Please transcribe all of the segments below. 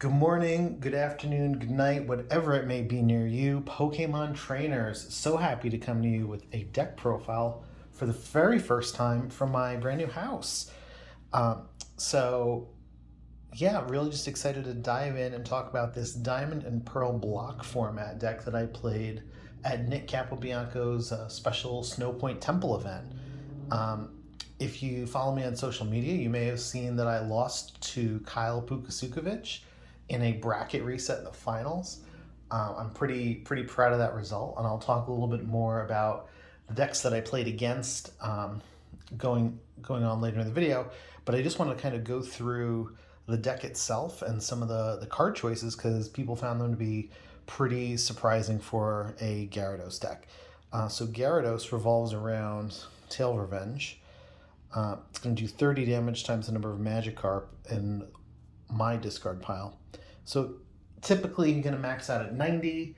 Good morning, good afternoon, good night, whatever it may be near you, Pokemon trainers. So happy to come to you with a deck profile for the very first time from my brand new house. So, yeah, really just excited to dive in and talk about this Diamond and Pearl block format deck that I played at Nick Capobianco's special Snowpoint Temple event. If you follow me on social media, you may have seen that I lost to Kyle Pukasukovic in a bracket reset in the finals. I'm pretty proud of that result, and I'll talk a little bit more about the decks that I played against going on later in the video. But I just want to kind of go through the deck itself and some of the card choices because people found them to be pretty surprising for a Gyarados deck. So Gyarados revolves around Tail Revenge. It's going to do 30 damage times the number of Magikarp in my discard pile. So typically you're going to max out at 90.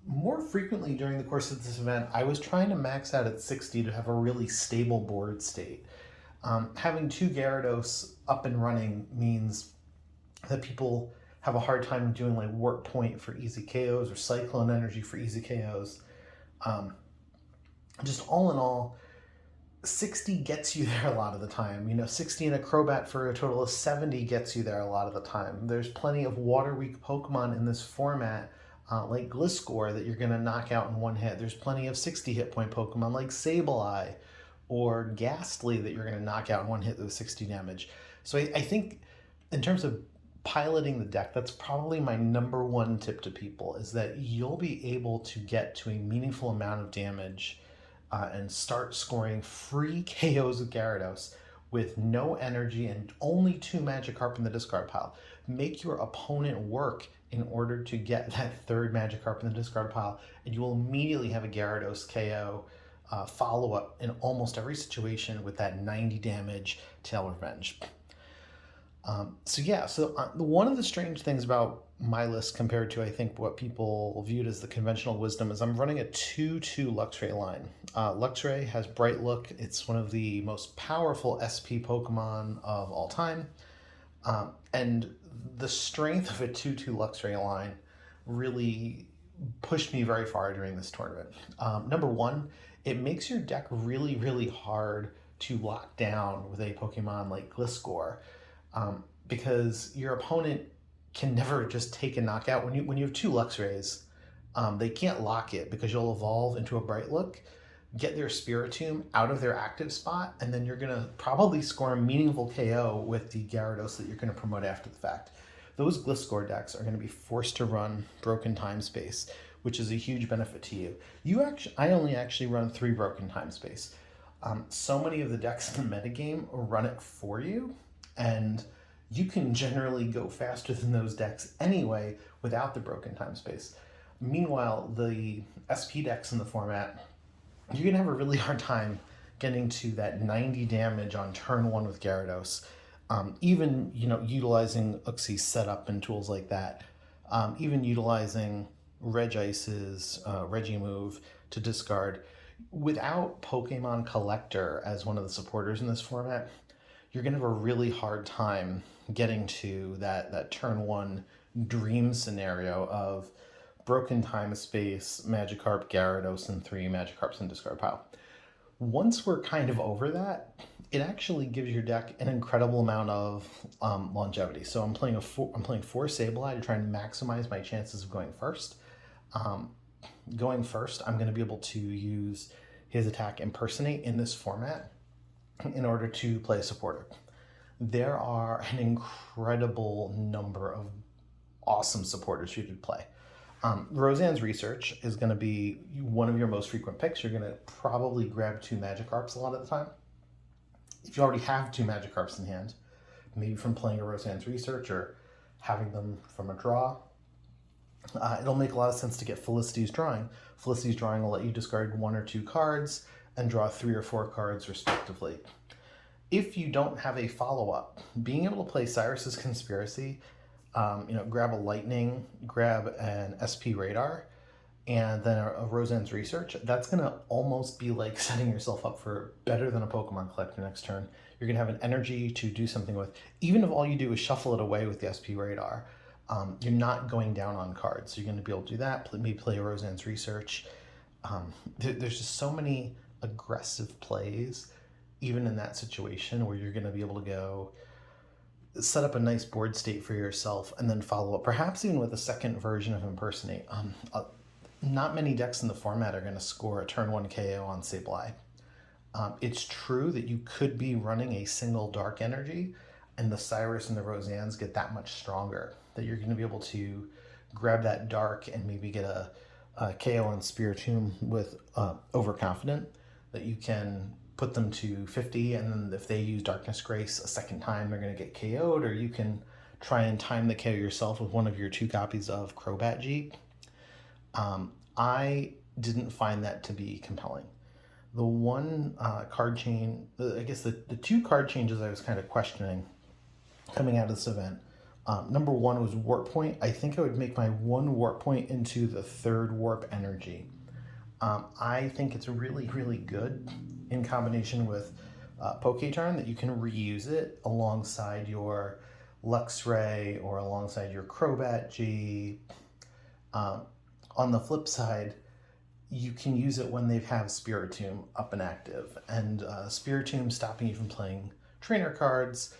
More frequently during the course of this event, I was trying to max out at 60 to have a really stable board state. Having two Gyarados up and running means that people have a hard time doing like Warp Point for easy KOs or Cyclone Energy for easy KOs. Just all in all, 60 gets you there a lot of the time. 60 in a Crobat for a total of 70 gets you there a lot of the time. There's plenty of water-weak Pokemon in this format, like Gliscor, that you're going to knock out in one hit. There's plenty of 60 hit point Pokemon like Sableye or Ghastly that you're going to knock out in one hit with 60 damage. So I think in terms of piloting the deck, that's probably my number one tip to people, is that you'll be able to get to a meaningful amount of damage and start scoring free KOs with Gyarados with no energy and only two Magikarp in the discard pile. Make your opponent work in order to get that third Magikarp in the discard pile, and you will immediately have a Gyarados KO follow-up in almost every situation with that 90 damage Tail Revenge. One of the strange things about my list compared to, I think, what people viewed as the conventional wisdom is I'm running a 2-2 Luxray line. Luxray has Bright Look. It's one of the most powerful SP Pokemon of all time. And the strength of a 2-2 Luxray line really pushed me very far during this tournament. Number one, it makes your deck really, really hard to lock down with a Pokemon like Gliscor. Because your opponent can never just take a knockout. When you have two Luxrays, they can't lock it because you'll evolve into a Bright Look, get their Spiritomb out of their active spot, and then you're going to probably score a meaningful KO with the Gyarados that you're going to promote after the fact. Those Gliscor decks are going to be forced to run Broken Time Space, which is a huge benefit to you. I only actually run 3 Broken Time Space. So many of the decks in the metagame run it for you, and you can generally go faster than those decks anyway without the Broken Time Space. Meanwhile, the SP decks in the format, you're going to have a really hard time getting to that 90 damage on turn 1 with Gyarados. Even utilizing Uxie's setup and tools like that. Even utilizing Regice's Regi move to discard. Without Pokemon Collector as one of the supporters in this format, you're going to have a really hard time getting to that turn 1 dream scenario of Broken Time Space, Magikarp, Gyarados, and 3 Magikarps in discard pile. Once we're kind of over that, it actually gives your deck an incredible amount of longevity. So I'm playing 4 Sableye to try and maximize my chances of going first. Going first, I'm going to be able to use his attack Impersonate in this format in order to play a supporter. There are an incredible number of awesome supporters you could play. Roseanne's Research is going to be one of your most frequent picks. You're going to probably grab 2 Magikarps a lot of the time. If you already have 2 Magikarps in hand, maybe from playing a Roseanne's Research or having them from a draw, it'll make a lot of sense to get Felicity's Drawing. Felicity's Drawing will let you discard 1 or 2 cards and draw 3 or 4 cards respectively. If you don't have a follow-up, being able to play Cyrus's Conspiracy, grab a Lightning, grab an SP Radar, and then a Roseanne's Research, that's going to almost be like setting yourself up for better than a Pokemon Collector next turn. You're going to have an energy to do something with. Even if all you do is shuffle it away with the SP Radar, You're not going down on cards. So you're going to be able to do that, maybe play Roseanne's Research. There's just so many aggressive plays, even in that situation, where you're going to be able to go set up a nice board state for yourself and then follow up, perhaps even with a second version of Impersonate. Not many decks in the format are going to score a turn 1 KO on Sableye. It's true that you could be running a single Dark Energy, and the Cyrus and the Roseannes get that much stronger, that you're going to be able to grab that Dark and maybe get a KO on Spiritomb with Overconfident, that you can put them to 50, and then if they use Darkness Grace a second time, they're going to get KO'd, or you can try and time the KO yourself with one of your 2 copies of Crobat G. I didn't find that to be compelling. The one card chain, I guess the 2 card changes I was kind of questioning coming out of this event. Number 1 was Warp Point. I think I would make my 1 Warp Point into the 3rd Warp Energy. I think it's really, really good in combination with Poké Turn, that you can reuse it alongside your Luxray or alongside your Crobat G. On the flip side, you can use it when they have Spiritomb up and active, and Spiritomb stopping you from playing trainer cards,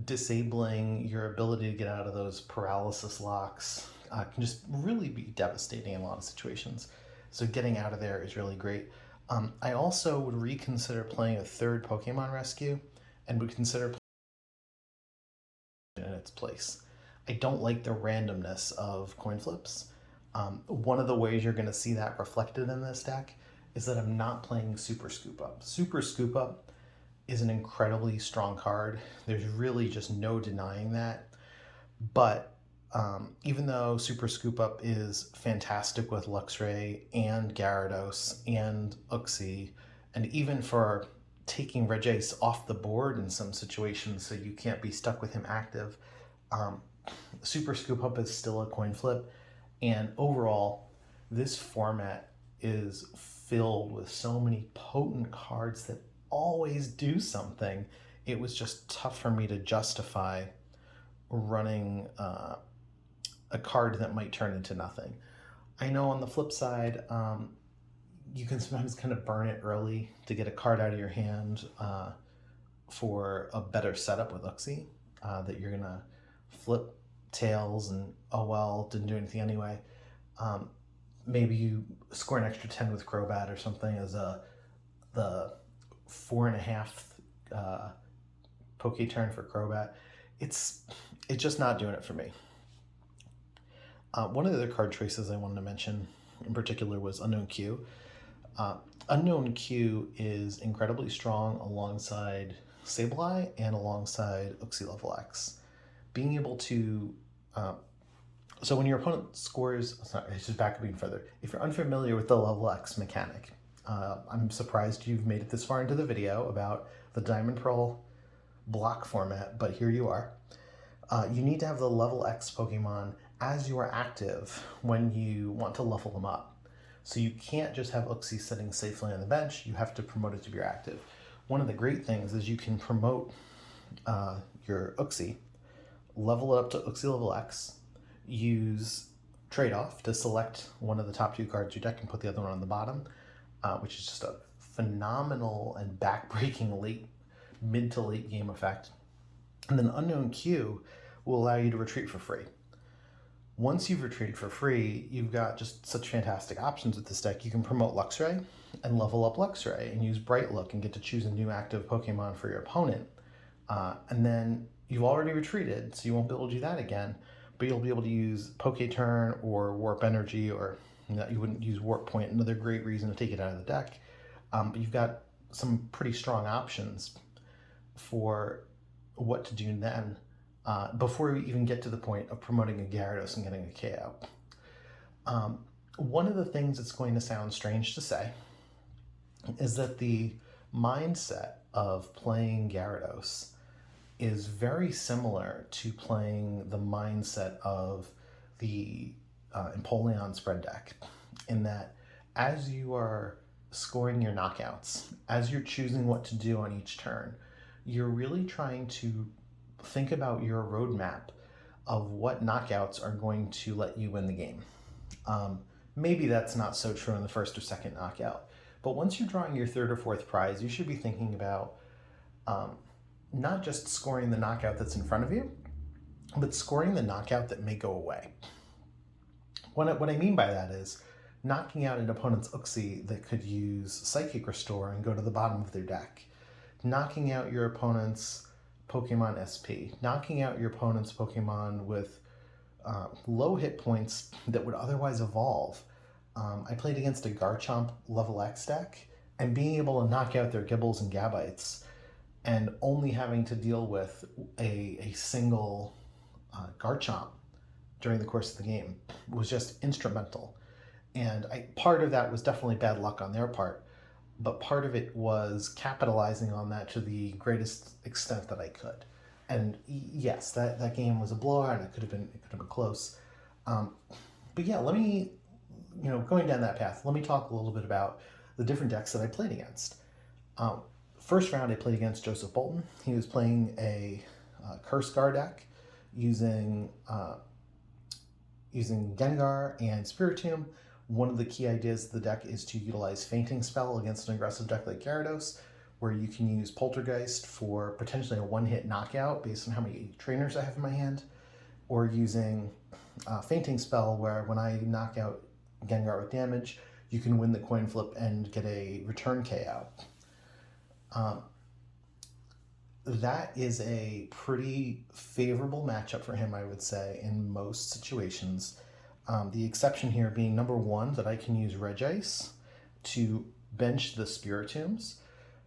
disabling your ability to get out of those paralysis locks, can just really be devastating in a lot of situations. So getting out of there is really great. I also would reconsider playing a 3rd Pokemon Rescue, and would consider playing in its place. I don't like the randomness of coin flips. One of the ways you're going to see that reflected in this deck is that I'm not playing Super Scoop Up. Super Scoop Up is an incredibly strong card. There's really just no denying that. But even though Super Scoop Up is fantastic with Luxray and Gyarados and Uxie, and even for taking Regice off the board in some situations so you can't be stuck with him active, Super Scoop Up is still a coin flip. And overall, this format is filled with so many potent cards that always do something. It was just tough for me to justify running a card that might turn into nothing. I know on the flip side, you can sometimes kind of burn it early to get a card out of your hand for a better setup with Uxie, that you're going to flip tails and, oh well, didn't do anything anyway. Maybe you score an extra 10 with Crobat or something as the 4.5 Poké Turn for Crobat. It's just not doing it for me. One of the other card choices I wanted to mention in particular was Unown Q. Unown Q is incredibly strong alongside Sableye and alongside Uxie Lv X. Being able to so when your opponent scores, sorry, it's just back even further. If you're unfamiliar with the Lv X mechanic, I'm surprised you've made it this far into the video about the Diamond Pearl block format, but here you are. You need to have the level X Pokemon as you are active when you want to level them up. So you can't just have Uxie sitting safely on the bench, you have to promote it to be active. One of the great things is you can promote your Uxie, level it up to Uxie Lv X, use trade-off to select one of the top 2 cards of your deck and put the other one on the bottom, which is just a phenomenal and back-breaking mid to late game effect. And then Unown Q will allow you to retreat for free. Once you've retreated for free, you've got just such fantastic options with this deck. You can promote Luxray and level up Luxray and use Bright Look and get to choose a new active Pokemon for your opponent. And then you've already retreated, so you won't be able to do that again, but you'll be able to use Poké Turn or Warp Energy, or you wouldn't use Warp Point, another great reason to take it out of the deck. But you've got some pretty strong options for what to do then, before we even get to the point of promoting a Gyarados and getting a KO. One of the things that's going to sound strange to say is that the mindset of playing Gyarados is very similar to playing the mindset of the Empoleon spread deck, in that as you are scoring your knockouts, as you're choosing what to do on each turn, you're really trying to think about your roadmap of what knockouts are going to let you win the game. Maybe that's not so true in the first or second knockout, but once you're drawing your third or fourth prize, you should be thinking about not just scoring the knockout that's in front of you, but scoring the knockout that may go away. What I mean by that is knocking out an opponent's Uxie that could use Psychic Restore and go to the bottom of their deck, knocking out your opponent's Pokemon SP, knocking out your opponent's Pokemon with low hit points that would otherwise evolve. I played against a Garchomp level X deck, and being able to knock out their Gibbles and Gabites and only having to deal with a single Garchomp during the course of the game was just instrumental. And part of that was definitely bad luck on their part, but part of it was capitalizing on that to the greatest extent that I could. And yes, that game was a blowout, and it could have been close. But yeah, let me, going down that path, let me talk a little bit about the different decks that I played against. First round, I played against Joseph Bolton. He was playing a Curse Guard deck using Gengar and Spiritomb. One of the key ideas of the deck is to utilize Fainting Spell against an aggressive deck like Gyarados, where you can use Poltergeist for potentially a one-hit knockout based on how many trainers I have in my hand, or using Fainting Spell, where when I knock out Gengar with damage, you can win the coin flip and get a return KO. That is a pretty favorable matchup for him, I would say, in most situations. The exception here being, number one, that I can use Regice to bench the Spiritombs.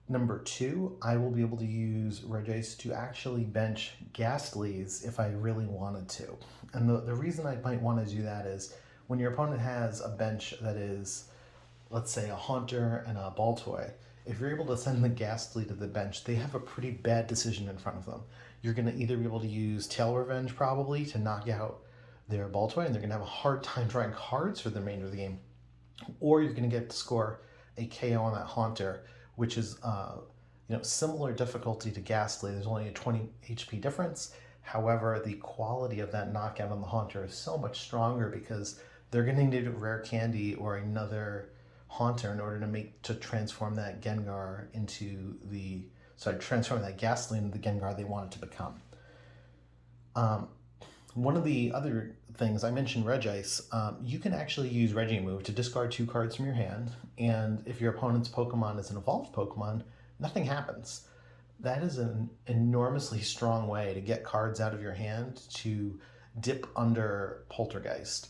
Number two, I will be able to use Regice to actually bench Ghastlies if I really wanted to. And the reason I might want to do that is when your opponent has a bench that is, let's say, a Haunter and a Baltoy, if you're able to send the Ghastly to the bench, they have a pretty bad decision in front of them. You're going to either be able to use Tail Revenge, probably, to knock out their Baltoy, and they're going to have a hard time drawing cards for the remainder of the game, or you're going to get to score a KO on that Haunter, which is similar difficulty to Ghastly. There's only a 20 HP difference. However, the quality of that knockout on the Haunter is so much stronger because they're going to need a rare candy or another Haunter in order to transform that Gengar into transform that Ghastly into the Gengar they want it to become. One of the other things, I mentioned Regice, you can actually use Regimove to discard 2 cards from your hand, and if your opponent's Pokemon is an evolved Pokemon, nothing happens. That is an enormously strong way to get cards out of your hand to dip under Poltergeist.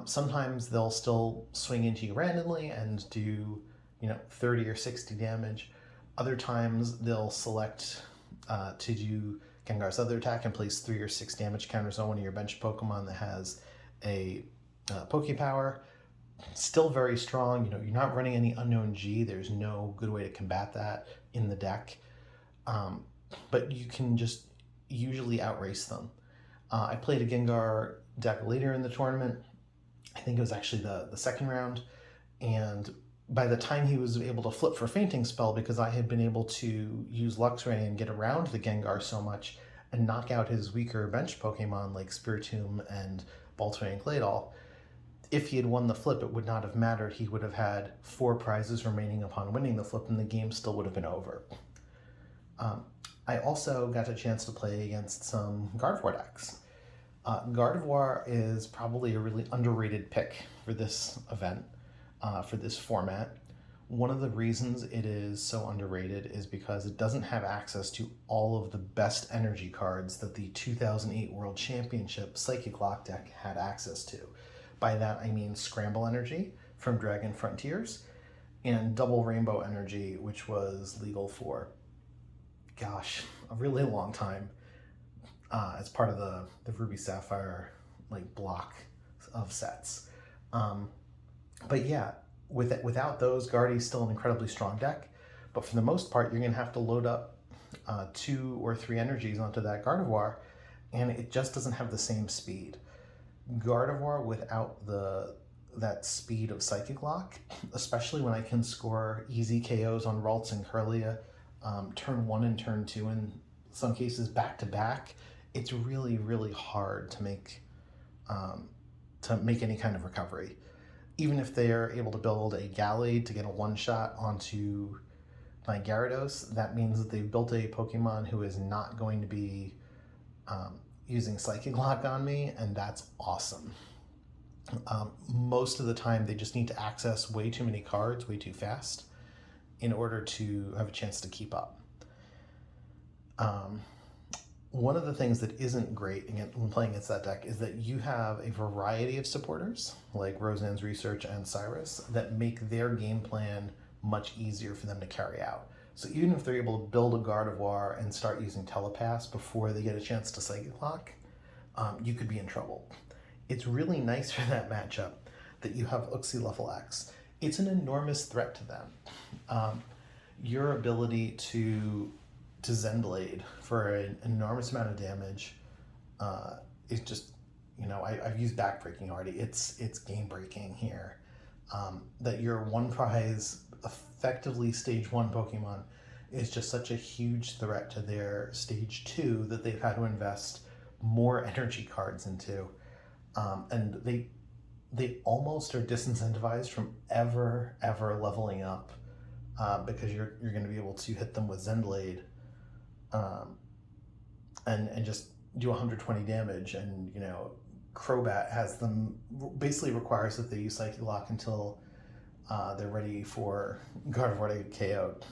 Sometimes they'll still swing into you randomly and do 30 or 60 damage. Other times they'll select to do Gengar's other attack and place 3 or 6 damage counters on one of your bench Pokemon that has a Poké Power. Still very strong. You're not running any Unown G. There's no good way to combat that in the deck. But you can just usually outrace them. I played a Gengar deck later in the tournament. I think it was actually the second round. And by the time he was able to flip for Fainting Spell, because I had been able to use Luxray and get around the Gengar so much and knock out his weaker bench Pokemon like Spiritomb and Baltoy and Claydol, if he had won the flip, it would not have mattered. He would have had 4 prizes remaining upon winning the flip, and the game still would have been over. I also got a chance to play against some Gardevoir decks. Gardevoir is probably a really underrated pick for this event. For this format. One of the reasons it is so underrated is because it doesn't have access to all of the best energy cards that the 2008 World Championship Psychic Lock deck had access to. By that I mean Scramble Energy from Dragon Frontiers and Double Rainbow Energy, which was legal for, a really long time as part of the Ruby Sapphire block of sets. But yeah, without those, Guardy's still an incredibly strong deck. But for the most part, you're going to have to load up 2 or 3 energies onto that Gardevoir, and it just doesn't have the same speed. Gardevoir without that speed of Psychic Lock, especially when I can score easy KOs on Ralts and Kirlia, turn 1 and turn 2, in some cases back to back, it's really, really hard to make any kind of recovery. Even if they are able to build a Gallade to get a one-shot onto my Gyarados, that means that they've built a Pokemon who is not going to be using Psychic Lock on me, and that's awesome. Most of the time, they just need to access way too many cards way too fast in order to have a chance to keep up. One of the things that isn't great when playing against that deck is that you have a variety of supporters, like Roseanne's Research and Cyrus, that make their game plan much easier for them to carry out. So even if they're able to build a Gardevoir and start using Telepass before they get a chance to Psychic Lock, you could be in trouble. It's really nice for that matchup that you have Uxie Lv X. It's an enormous threat to them. Your ability to Zenblade for an enormous amount of damage is just, I've used backbreaking already. It's game breaking here. That your one prize, effectively stage 1 Pokemon, is just such a huge threat to their stage 2 that they've had to invest more energy cards into. And they almost are disincentivized from ever leveling up because you're going to be able to hit them with Zenblade and just do 120 damage, and Crobat has them, basically requires that they use Psychic Lock until they're ready for Gardevoir to get KO'd.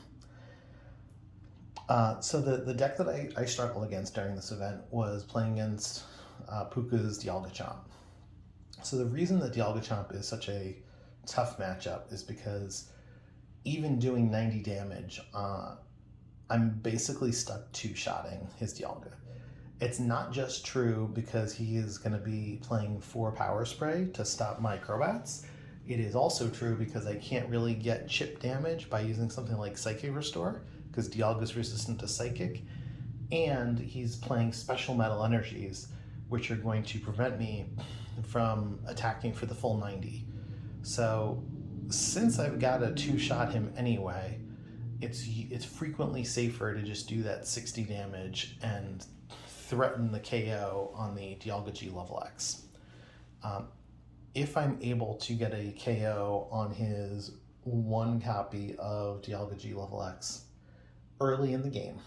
So the deck that I struggled against during this event was playing against Puka's Dialga. So the reason that Dialga is such a tough matchup is because even doing 90 damage, I'm basically stuck two-shotting his Dialga. It's not just true because he is going to be playing 4 Power Spray to stop my Crobats. It is also true because I can't really get chip damage by using something like Psychic Restore, because Dialga's resistant to Psychic, and he's playing Special Metal Energies, which are going to prevent me from attacking for the full 90. So since I've got to two-shot him anyway, it's frequently safer to just do that 60 damage and threaten the KO on the Dialga GL X. If I'm able to get a KO on his 1 copy of Dialga GL X early in the game,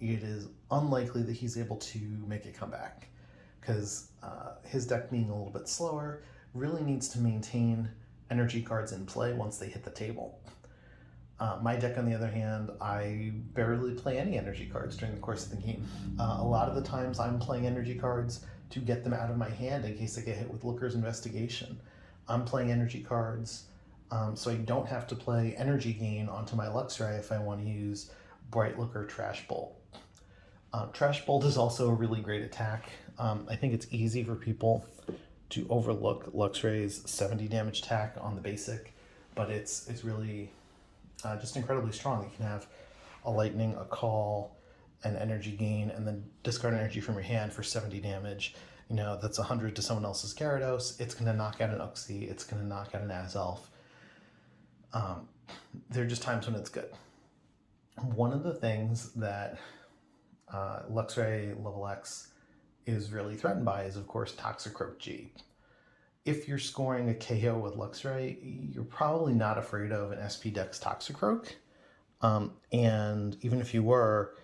it is unlikely that he's able to make a comeback, because his deck being a little bit slower really needs to maintain energy cards in play once they hit the table. My deck, on the other hand, I barely play any energy cards during the course of the game. A lot of the times I'm playing energy cards to get them out of my hand in case I get hit with Looker's Investigation. I'm playing energy cards so I don't have to play Energy Gain onto my Luxray if I want to use Bright Looker Trash Bolt. Trash Bolt is also a really great attack. I think it's easy for people to overlook Luxray's 70 damage attack on the basic, but it's really just incredibly strong. You can have a Lightning, a Call, an Energy Gain, and then discard energy from your hand for 70 damage. That's 100 to someone else's Gyarados. It's going to knock out an Uxie. It's going to knock out an Azelf. There are just times when it's good. One of the things that Luxray Lv X is really threatened by is, of course, Toxicroak G. If you're scoring a KO with Luxray, you're probably not afraid of an SP Dex Toxicroak. And even if you were,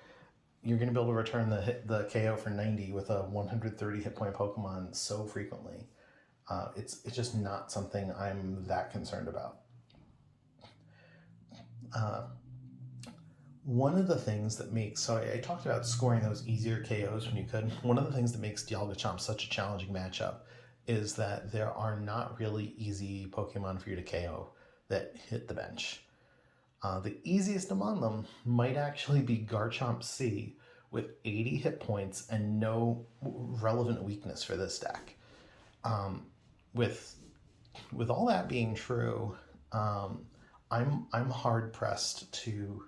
you're going to be able to return the KO for 90 with a 130 hit point Pokemon so frequently. It's just not something I'm that concerned about. One of the things that makes, so I talked about scoring those easier KOs when you could. One of the things that makes Dialga such a challenging matchup is that there are not really easy Pokemon for you to KO that hit the bench. The easiest among them might actually be Garchomp C with 80 hit points and no relevant weakness for this deck. With all that being true, I'm hard pressed to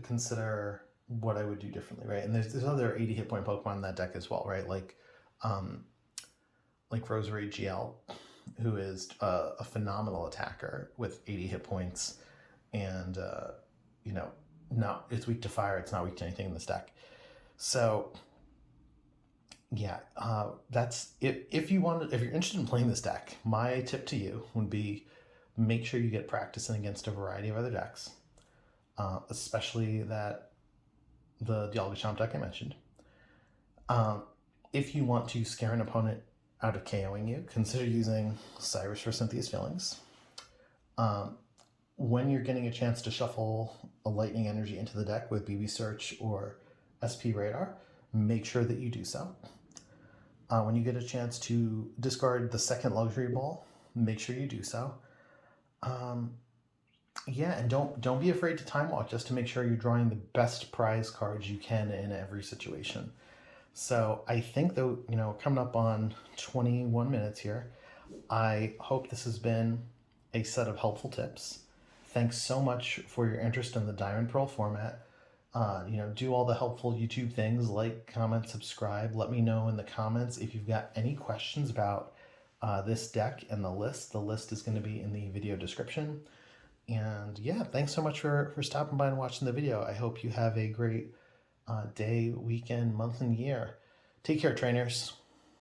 consider what I would do differently, right? And there's other 80 hit point Pokemon in that deck as well, right? Like Roseanne GL, who is a phenomenal attacker with 80 hit points, and it's weak to fire. It's not weak to anything in this deck. So yeah, that's if you want, if you're interested in playing this deck, my tip to you would be make sure you get practicing against a variety of other decks, especially the Dialga deck I mentioned. If you want to scare an opponent out of KOing you, consider using Cyrus for Cynthia's Feelings. When you're getting a chance to shuffle a Lightning Energy into the deck with BB Search or SP Radar, make sure that you do so. When you get a chance to discard the second Luxury Ball, make sure you do so. Yeah, and don't be afraid to time walk just to make sure you're drawing the best prize cards you can in every situation. So I think though, coming up on 21 minutes here, I hope this has been a set of helpful tips. Thanks so much for your interest in the Diamond Pearl format. Do all the helpful YouTube things, like, comment, subscribe. Let me know in the comments if you've got any questions about this deck and the list. The list is going to be in the video description. And yeah, thanks so much for stopping by and watching the video. I hope you have a great day, weekend, month, and year. Take care, trainers.